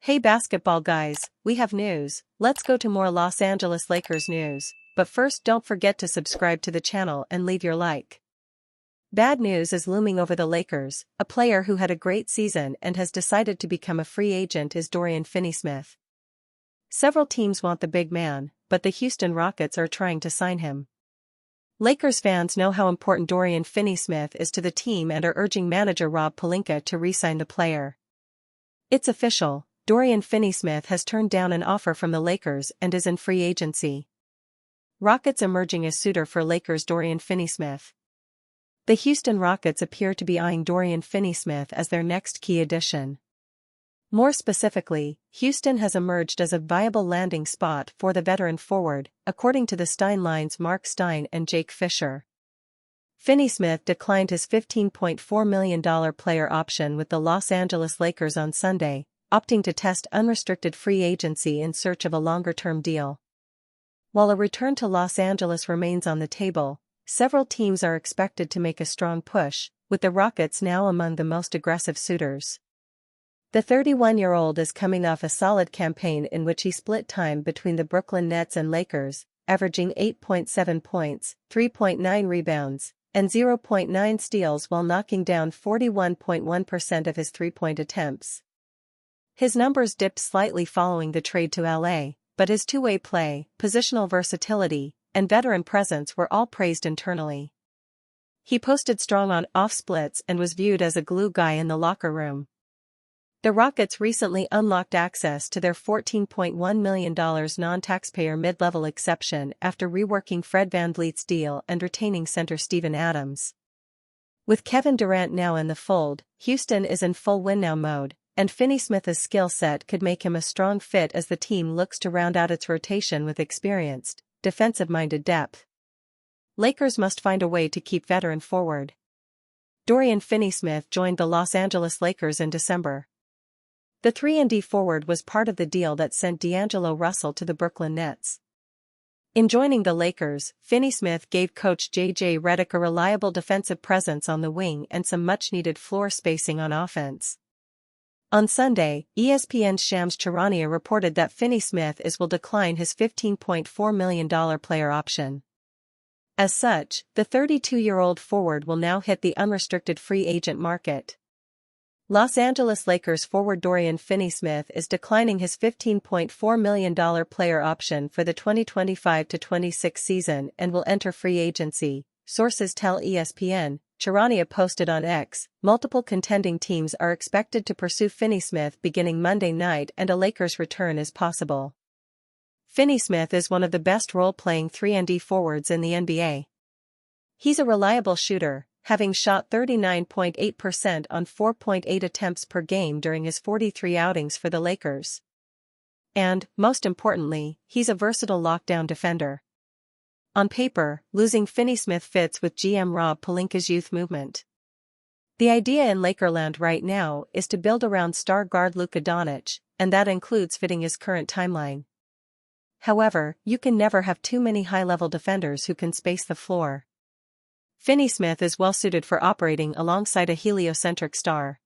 Hey basketball guys, we have news. Let's go to more Los Angeles Lakers news, but first don't forget to subscribe to the channel and leave your like. Bad news is looming over the Lakers. A player who had a great season and has decided to become a free agent is Finney-Smith. Several teams want the big man, but the Houston Rockets are trying to sign him. Lakers fans know how important Finney-Smith is to the team and are urging manager Rob Pelinka to re-sign the player. It's official. Finney-Smith has turned down an offer from the Lakers and is in free agency. Rockets emerging as suitor for Lakers Finney-Smith. The Houston Rockets appear to be eyeing Finney-Smith as their next key addition. More specifically, Houston has emerged as a viable landing spot for the veteran forward, according to the Stein Line's Mark Stein and Jake Fisher. Finney-Smith declined his $15.4 million player option with the Los Angeles Lakers on Sunday, opting to test unrestricted free agency in search of a longer-term deal. While a return to Los Angeles remains on the table, several teams are expected to make a strong push, with the Rockets now among the most aggressive suitors. The 31-year-old is coming off a solid campaign in which he split time between the Brooklyn Nets and Lakers, averaging 8.7 points, 3.9 rebounds, and 0.9 steals while knocking down 41.1% of his three-point attempts. His numbers dipped slightly following the trade to LA, but his two-way play, positional versatility, and veteran presence were all praised internally. He posted strong on-off splits and was viewed as a glue guy in the locker room. The Rockets recently unlocked access to their $14.1 million non-taxpayer mid-level exception after reworking Fred VanVleet's deal and retaining center Steven Adams. With Kevin Durant now in the fold, Houston is in full win-now mode, and Finney-Smith's skill set could make him a strong fit as the team looks to round out its rotation with experienced, defensive-minded depth. Lakers must find a way to keep veteran forward. Finney-Smith joined the Los Angeles Lakers in December. The 3-and-D forward was part of the deal that sent D'Angelo Russell to the Brooklyn Nets. In joining the Lakers, Finney-Smith gave coach J.J. Redick a reliable defensive presence on the wing and some much-needed floor spacing on offense. On Sunday, ESPN's Shams Charania reported that Finney-Smith will decline his $15.4 million player option. As such, the 32-year-old forward will now hit the unrestricted free agent market. Los Angeles Lakers forward Finney-Smith is declining his $15.4 million player option for the 2025-26 season and will enter free agency, sources tell ESPN. Charania posted on X, multiple contending teams are expected to pursue Finney-Smith beginning Monday night and a Lakers return is possible. Finney-Smith is one of the best role-playing 3-and-D forwards in the NBA. He's a reliable shooter, having shot 39.8% on 4.8 attempts per game during his 43 outings for the Lakers. And, most importantly, he's a versatile lockdown defender. On paper, losing Finney-Smith fits with GM Rob Pelinka's youth movement. The idea in Lakerland right now is to build around star guard Luka Doncic, and that includes fitting his current timeline. However, you can never have too many high-level defenders who can space the floor. Finney-Smith is well-suited for operating alongside a heliocentric star.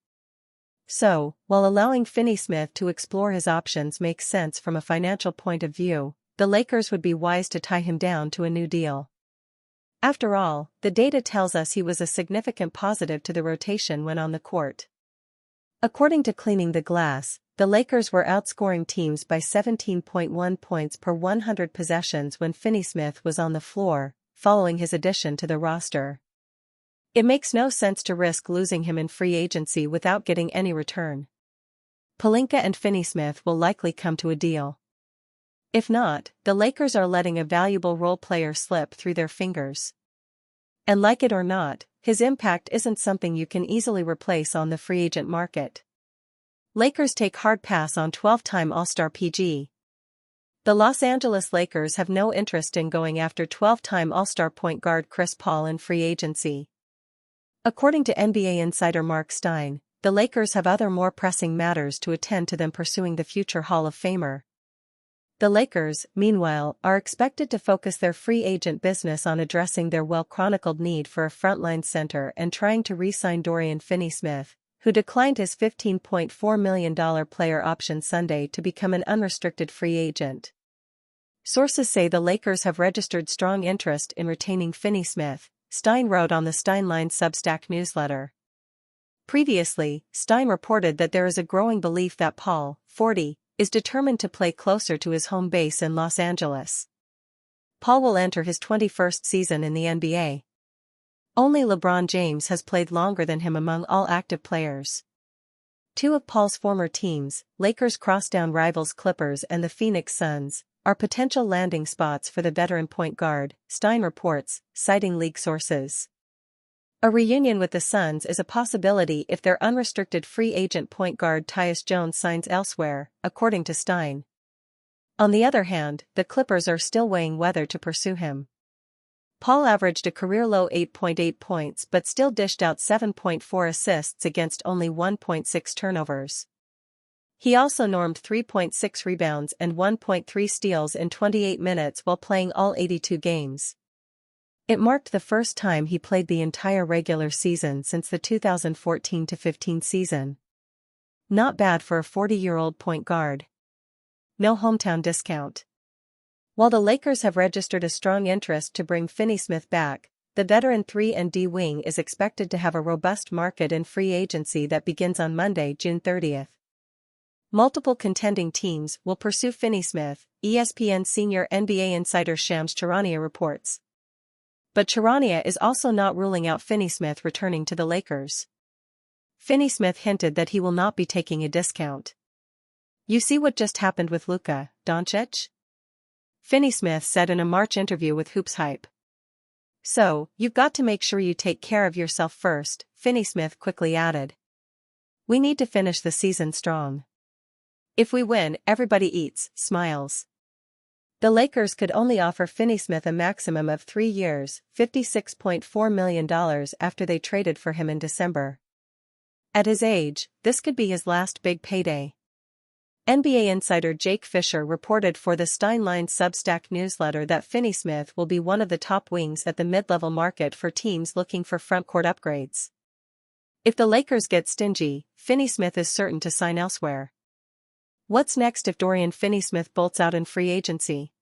So, while allowing Finney-Smith to explore his options makes sense from a financial point of view, the Lakers would be wise to tie him down to a new deal. After all, the data tells us he was a significant positive to the rotation when on the court. According to Cleaning the Glass, the Lakers were outscoring teams by 17.1 points per 100 possessions when Finney-Smith was on the floor, following his addition to the roster. It makes no sense to risk losing him in free agency without getting any return. Pelinka and Finney-Smith will likely come to a deal. If not, the Lakers are letting a valuable role player slip through their fingers. And like it or not, his impact isn't something you can easily replace on the free agent market. Lakers take hard pass on 12-time All-Star PG. The Los Angeles Lakers have no interest in going after 12-time All-Star point guard Chris Paul in free agency. According to NBA insider Mark Stein, the Lakers have other more pressing matters to attend to than pursuing the future Hall of Famer. The Lakers, meanwhile, are expected to focus their free agent business on addressing their well-chronicled need for a frontline center and trying to re-sign Finney-Smith, who declined his $15.4 million player option Sunday to become an unrestricted free agent. Sources say the Lakers have registered strong interest in retaining Finney-Smith, Stein wrote on the Steinline Substack newsletter. Previously, Stein reported that there is a growing belief that Paul, 40, is determined to play closer to his home base in Los Angeles. Paul will enter his 21st season in the NBA. Only LeBron James has played longer than him among all active players. Two of Paul's former teams, Lakers crosstown rivals Clippers and the Phoenix Suns, are potential landing spots for the veteran point guard, Stein reports, citing league sources. A reunion with the Suns is a possibility if their unrestricted free agent point guard Tyus Jones signs elsewhere, according to Stein. On the other hand, the Clippers are still weighing whether to pursue him. Paul averaged a career-low 8.8 points but still dished out 7.4 assists against only 1.6 turnovers. He also normed 3.6 rebounds and 1.3 steals in 28 minutes while playing all 82 games. It marked the first time he played the entire regular season since the 2014-15 season. Not bad for a 40-year-old point guard. No hometown discount. While the Lakers have registered a strong interest to bring Finney-Smith back, the veteran 3-and-D wing is expected to have a robust market in free agency that begins on Monday, June 30th. Multiple contending teams will pursue Finney-Smith, ESPN senior NBA insider Shams Charania reports. But Charania is also not ruling out Finney-Smith returning to the Lakers. Finney-Smith hinted that he will not be taking a discount. "You see what just happened with Luka Doncic?" Finney-Smith said in a March interview with Hoops Hype. "So, you've got to make sure you take care of yourself first," Finney-Smith quickly added. "We need to finish the season strong. If we win, everybody eats, smiles." The Lakers could only offer Finney-Smith a maximum of 3 years, $56.4 million after they traded for him in December. At his age, this could be his last big payday. NBA insider Jake Fisher reported for the Steinline Substack newsletter that Finney-Smith will be one of the top wings at the mid-level market for teams looking for frontcourt upgrades. If the Lakers get stingy, Finney-Smith is certain to sign elsewhere. What's next if Dorian Finney-Smith bolts out in free agency?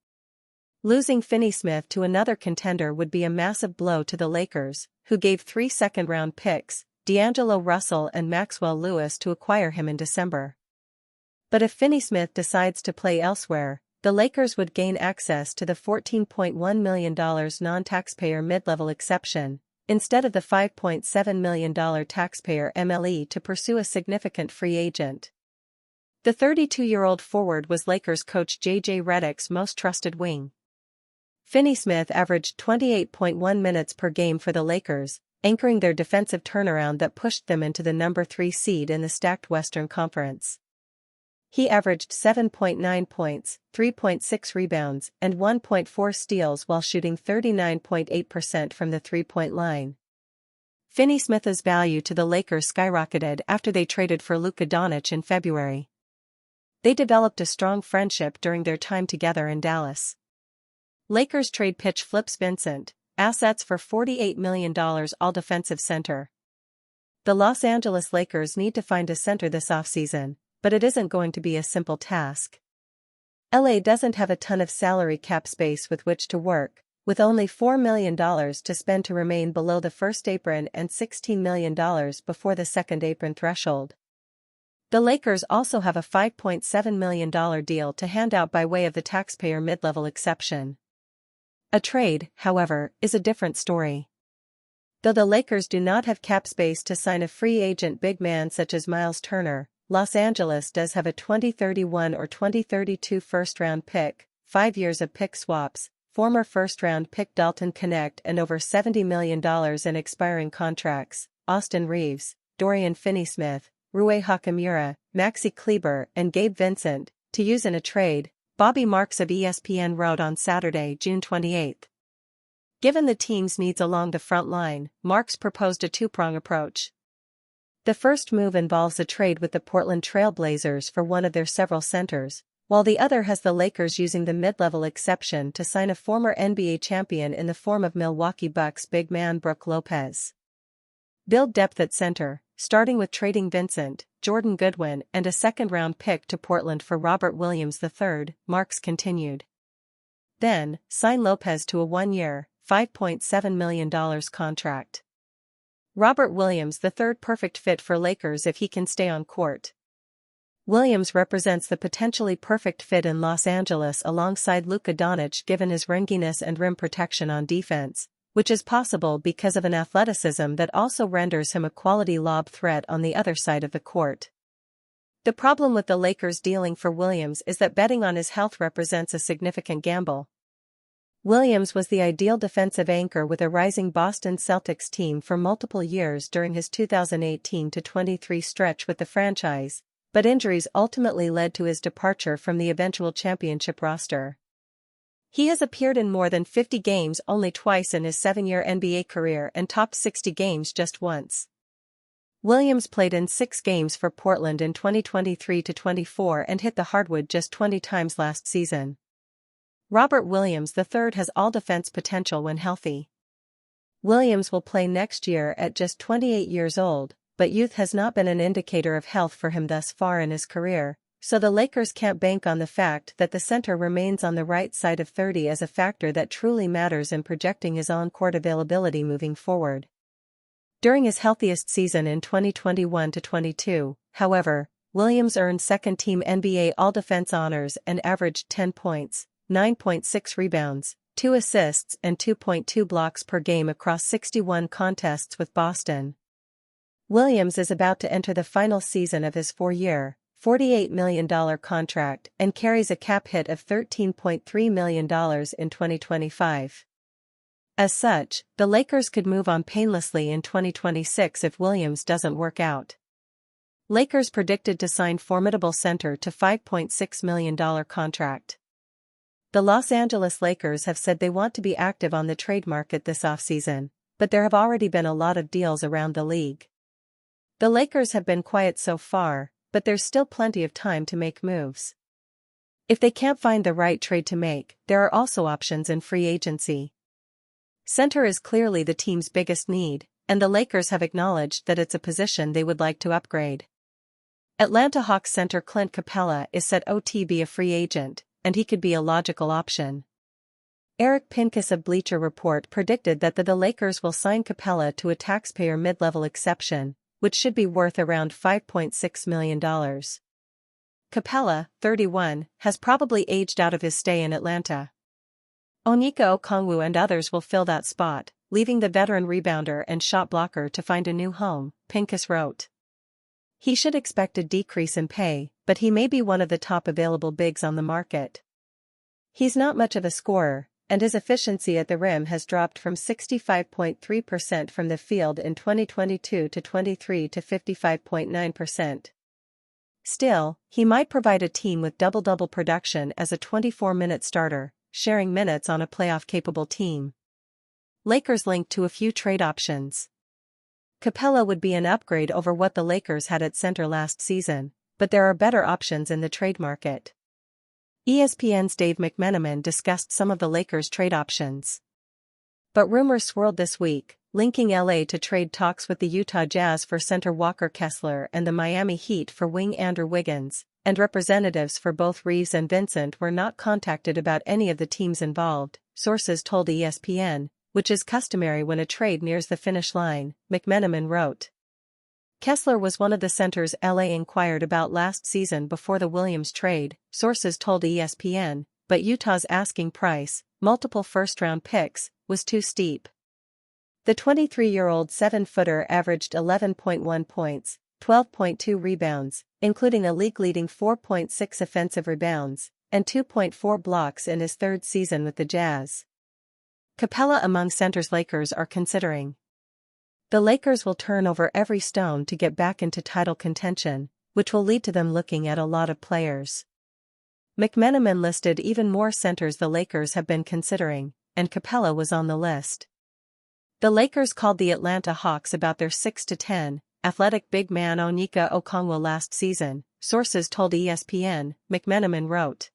Losing Finney-Smith to another contender would be a massive blow to the Lakers, who gave 3 second-round picks, D'Angelo Russell and Maxwell Lewis, to acquire him in December. But if Finney-Smith decides to play elsewhere, the Lakers would gain access to the $14.1 million non-taxpayer mid-level exception, instead of the $5.7 million taxpayer MLE to pursue a significant free agent. The 32-year-old forward was Lakers coach J.J. Redick's most trusted wing. Finney-Smith averaged 28.1 minutes per game for the Lakers, anchoring their defensive turnaround that pushed them into the number 3 seed in the stacked Western Conference. He averaged 7.9 points, 3.6 rebounds, and 1.4 steals while shooting 39.8% from the three-point line. Finney-Smith's value to the Lakers skyrocketed after they traded for Luka Doncic in February. They developed a strong friendship during their time together in Dallas. Lakers trade pitch flips Vincent, assets for $48 million all-defensive center. The Los Angeles Lakers need to find a center this offseason, but it isn't going to be a simple task. LA doesn't have a ton of salary cap space with which to work, with only $4 million to spend to remain below the first apron and $16 million before the second apron threshold. The Lakers also have a $5.7 million deal to hand out by way of the taxpayer mid-level exception. A trade, however, is a different story. Though the Lakers do not have cap space to sign a free agent big man such as Miles Turner, Los Angeles does have a 2031 or 2032 first-round pick, 5 years of pick swaps, former first-round pick Dalton Knecht, and over $70 million in expiring contracts, Austin Reeves, Dorian Finney-Smith, Rui Hachimura, Maxi Kleber, and Gabe Vincent, to use in a trade, Bobby Marks of ESPN wrote on Saturday, June 28. Given the team's needs along the front line, Marks proposed a two-prong approach. The first move involves a trade with the Portland Trail Blazers for one of their several centers, while the other has the Lakers using the mid-level exception to sign a former NBA champion in the form of Milwaukee Bucks big man Brook Lopez. Build depth at center, starting with trading Vincent, Jordan Goodwin and a second-round pick to Portland for Robert Williams III, Marks continued. Then, sign Lopez to a one-year, $5.7 million contract. Robert Williams III perfect fit for Lakers if he can stay on court. Williams represents the potentially perfect fit in Los Angeles alongside Luka Doncic given his ranginess and rim protection on defense, which is possible because of an athleticism that also renders him a quality lob threat on the other side of the court. The problem with the Lakers dealing for Williams is that betting on his health represents a significant gamble. Williams was the ideal defensive anchor with a rising Boston Celtics team for multiple years during his 2018-23 stretch with the franchise, but injuries ultimately led to his departure from the eventual championship roster. He has appeared in more than 50 games only twice in his 7-year NBA career and topped 60 games just once. Williams played in 6 games for Portland in 2023-24 and hit the hardwood just 20 times last season. Robert Williams III has all-defense potential when healthy. Williams will play next year at just 28 years old, but youth has not been an indicator of health for him thus far in his career, so the Lakers can't bank on the fact that the center remains on the right side of 30 as a factor that truly matters in projecting his on-court availability moving forward. During his healthiest season in 2021-22, however, Williams earned second-team NBA All-Defense honors and averaged 10 points, 9.6 rebounds, 2 assists and 2.2 blocks per game across 61 contests with Boston. Williams is about to enter the final season of his 4-year, $48 million contract and carries a cap hit of $13.3 million in 2025. As such, the Lakers could move on painlessly in 2026 if Williams doesn't work out. Lakers predicted to sign formidable center to $5.6 million contract. The Los Angeles Lakers have said they want to be active on the trade market this offseason, but there have already been a lot of deals around the league. The Lakers have been quiet so far, but there's still plenty of time to make moves. If they can't find the right trade to make, there are also options in free agency. Center is clearly the team's biggest need, and the Lakers have acknowledged that it's a position they would like to upgrade. Atlanta Hawks center Clint Capella is set to be a free agent, and he could be a logical option. Eric Pincus of Bleacher Report predicted that the Lakers will sign Capella to a taxpayer mid-level exception, which should be worth around $5.6 million. Capella, 31, has probably aged out of his stay in Atlanta. Onyeka Okongwu and others will fill that spot, leaving the veteran rebounder and shot blocker to find a new home, Pincus wrote. He should expect a decrease in pay, but he may be one of the top available bigs on the market. He's not much of a scorer, and his efficiency at the rim has dropped from 65.3% from the field in 2022-23 to 55.9%. Still, he might provide a team with double-double production as a 24-minute starter, sharing minutes on a playoff-capable team. Lakers linked to a few trade options. Capella would be an upgrade over what the Lakers had at center last season, but there are better options in the trade market. ESPN's Dave McMenamin discussed some of the Lakers' trade options. But rumors swirled this week, linking LA to trade talks with the Utah Jazz for center Walker Kessler and the Miami Heat for wing Andrew Wiggins, and representatives for both Reeves and Vincent were not contacted about any of the teams involved, sources told ESPN, which is customary when a trade nears the finish line, McMenamin wrote. Kessler was one of the centers LA inquired about last season before the Williams trade, sources told ESPN, but Utah's asking price, multiple first-round picks, was too steep. The 23-year-old 7-footer averaged 11.1 points, 12.2 rebounds, including a league-leading 4.6 offensive rebounds, and 2.4 blocks in his third season with the Jazz. Capella among centers Lakers are considering. The Lakers will turn over every stone to get back into title contention, which will lead to them looking at a lot of players. McMenamin listed even more centers the Lakers have been considering, and Capella was on the list. The Lakers called the Atlanta Hawks about their 6'10" athletic big man Onyeka Okongwu last season, sources told ESPN, McMenamin wrote.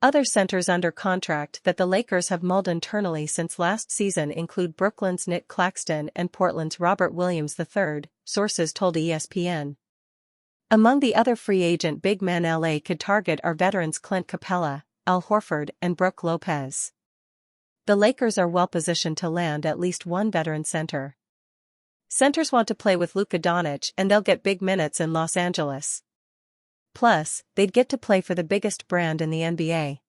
Other centers under contract that the Lakers have mulled internally since last season include Brooklyn's Nick Claxton and Portland's Robert Williams III, sources told ESPN. Among the other free agent big men LA could target are veterans Clint Capella, Al Horford and Brook Lopez. The Lakers are well positioned to land at least one veteran center. Centers want to play with Luka Doncic and they'll get big minutes in Los Angeles. Plus, they'd get to play for the biggest brand in the NBA.